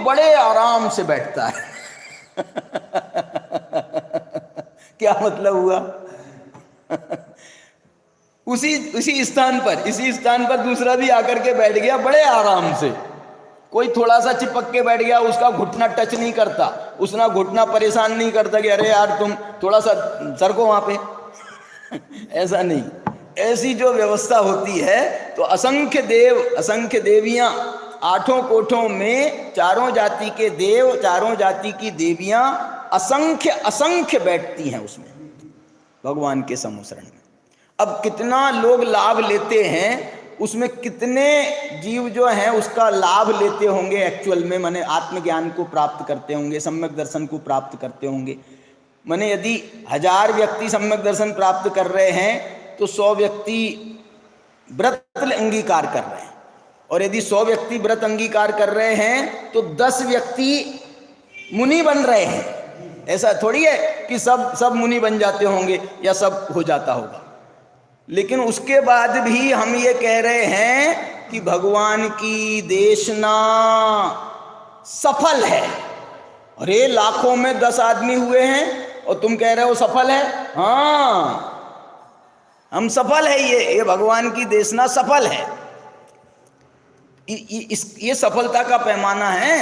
बड़े आराम से बैठता है। क्या मतलब हुआ? इसी स्थान पर दूसरा भी आकर के बैठ गया बड़े आराम से। कोई थोड़ा सा चिपक के बैठ गया, उसका घुटना टच नहीं करता, उसका घुटना परेशान नहीं करता कि अरे यार तुम थोड़ा सा सरको वहां पे। ऐसा नहीं। ऐसी जो व्यवस्था होती है, तो असंख्य देव असंख्य देवियां, आठों कोठों में चारों जाति के देव, चारों जाति की देवियां असंख्य असंख्य बैठती हैं उसमें, भगवान के समूसरण में। अब कितना लोग लाभ लेते हैं, उसमें कितने जीव जो हैं उसका लाभ लेते होंगे एक्चुअल में, माने आत्मज्ञान को प्राप्त करते होंगे, सम्यक दर्शन को प्राप्त करते होंगे। माने यदि 1000 व्यक्ति सम्यक दर्शन प्राप्त कर रहे हैं तो 100 व्यक्ति व्रत अंगीकार कर रहे हैं, और यदि 100 व्यक्ति व्रत अंगीकार कर रहे हैं तो 10 व्यक्ति मुनि बन रहे हैं। ऐसा थोड़ी है कि सब मुनि बन जाते होंगे या सब हो जाता होगा। लेकिन उसके बाद भी हम ये कह रहे हैं कि भगवान की देशना सफल है। अरे लाखों में 10 आदमी हुए हैं और तुम कह रहे हो सफल है? हाँ, हम सफल है, ये भगवान की देशना सफल है। ये सफलता का पैमाना है।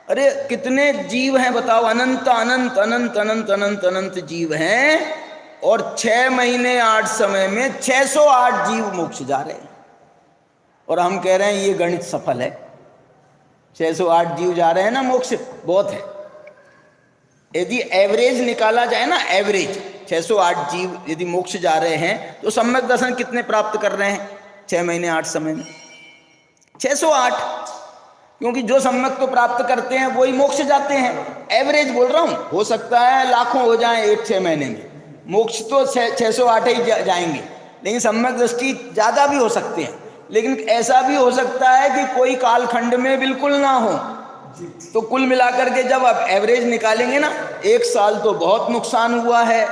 अरे कितने जीव हैं बताओ, अनंत अनंत अनंत अनंत अनंत अनंत जीव हैं, और 6 महीने 8 समय में 608 जीव मोक्ष जा रहे हैं, और हम कह रहे हैं ये गणित सफल है। 608 जीव जा रहे हैं ना मोक्ष, बहुत है। यदि एवरेज निकाला जाए ना, एवरेज 608 जीव यदि मोक्ष जा रहे हैं, तो सम्यक दर्शन कितने प्राप्त कर रहे हैं 6 महीने 8 समय में? 608। क्योंकि जो सम्यक तो प्राप्त करते हैं वही मोक्ष जाते हैं। एवरेज बोल रहा हूं, हो सकता है लाखों हो जाएं 1-6 महीने में, मोक्ष तो 608 ही जाएंगे, लेकिन सम्यक दृष्टि ज़्यादा भी हो सकते हैं। लेकिन ऐसा भी हो सकता है कि कोई कालखंड में बिल्कुल ना हो। तो कुल मिलाकर के जब आप एवरेज निकालेंगे ना, 1 साल तो बहुत नुकसान हुआ है,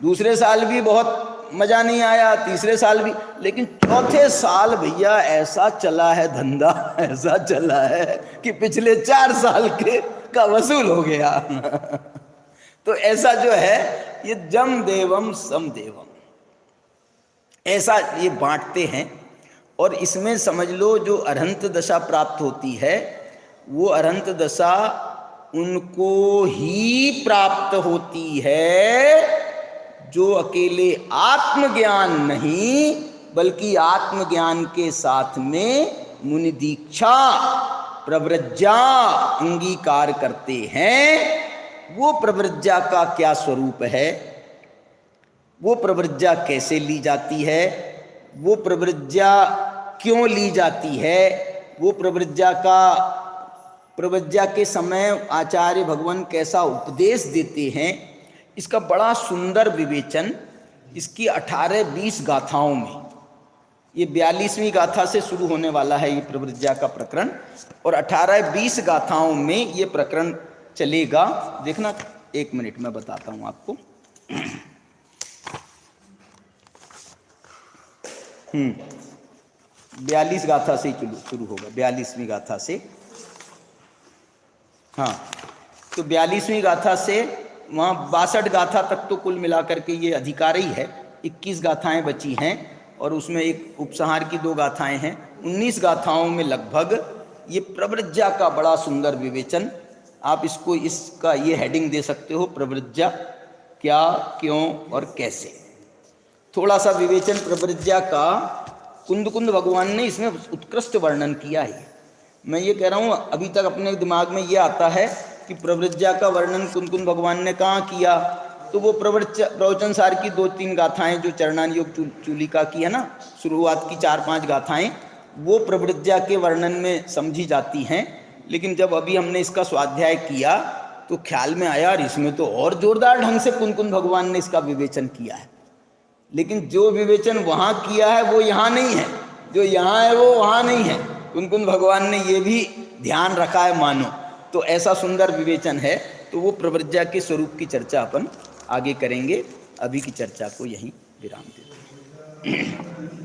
दूसरे साल भी बहुत मज़ा नहीं आया, तीसरे साल भी, लेकिन चौथे साल भैया ऐसा चला है धंधा, ऐसा चला है कि पिछले 4 साल के का वसूल हो गया। तो ऐसा जो है ये जम देवम सम देवम, ऐसा ये बांटते हैं। और इसमें समझ लो जो अरहंत दशा प्राप्त होती है, वो अरहंत दशा उनको ही प्राप्त होती है जो अकेले आत्मज्ञान नहीं, बल्कि आत्मज्ञान के साथ में मुनि दीक्षा प्रव्रज्या अंगीकार करते हैं। वो प्रव्रज्या का क्या स्वरूप है, वो प्रव्रज्या कैसे ली जाती है, वो प्रव्रज्या क्यों ली जाती है, वो प्रव्रज्या के समय आचार्य भगवान कैसा उपदेश देते हैं, इसका बड़ा सुंदर विवेचन इसकी 18-20 गाथाओं में, ये 42वीं गाथा से शुरू होने वाला है ये प्रव्रज्या का प्रकरण, और 18-20 गाथाओं में ये प्रकरण चलेगा। देखना, 1 मिनट में बताता हूँ आपको। 42 गाथा से शुरू होगा, 42वीं गाथा से। हाँ, तो 42वीं गाथा से वहाँ 62 गाथा तक तो कुल मिलाकर के ये अधिकार ही है। 21 गाथाएं बची हैं, और उसमें एक उपसंहार की 2 गाथाएं हैं। 19 गाथाओं में लगभग ये प्रव्रज्या का बड़ा सुंदर विवेचन। आप इसको, इसका ये हेडिंग दे सकते हो, प्रव्रज्या क्या, क्यों और कैसे। थोड़ा सा विवेचन प्रव्रज्या का कुंद भगवान ने इसमें उत्कृष्ट वर्णन किया है। मैं ये कह रहा हूँ, अभी तक अपने दिमाग में ये आता है कि प्रव्रज्या का वर्णन कुंद भगवान ने कहाँ किया, तो वो प्रवचन सार की 2-3 गाथाएं जो चरणान योग चूलिका की है ना, शुरुआत की 4-5 गाथाएं, वो प्रव्रज्या के वर्णन में समझी जाती हैं। लेकिन जब अभी हमने इसका स्वाध्याय किया तो ख्याल में आया, और इसमें तो और जोरदार ढंग से कुंद भगवान ने इसका विवेचन किया है। लेकिन जो विवेचन वहाँ किया है वो यहाँ नहीं है, जो यहाँ है वो वहाँ नहीं है। कुंद भगवान ने ये भी ध्यान रखा है मानो। तो ऐसा सुंदर विवेचन है। तो वो प्रव्रज्या के स्वरूप की चर्चा अपन आगे करेंगे। अभी की चर्चा को यहीं विराम देते हैं।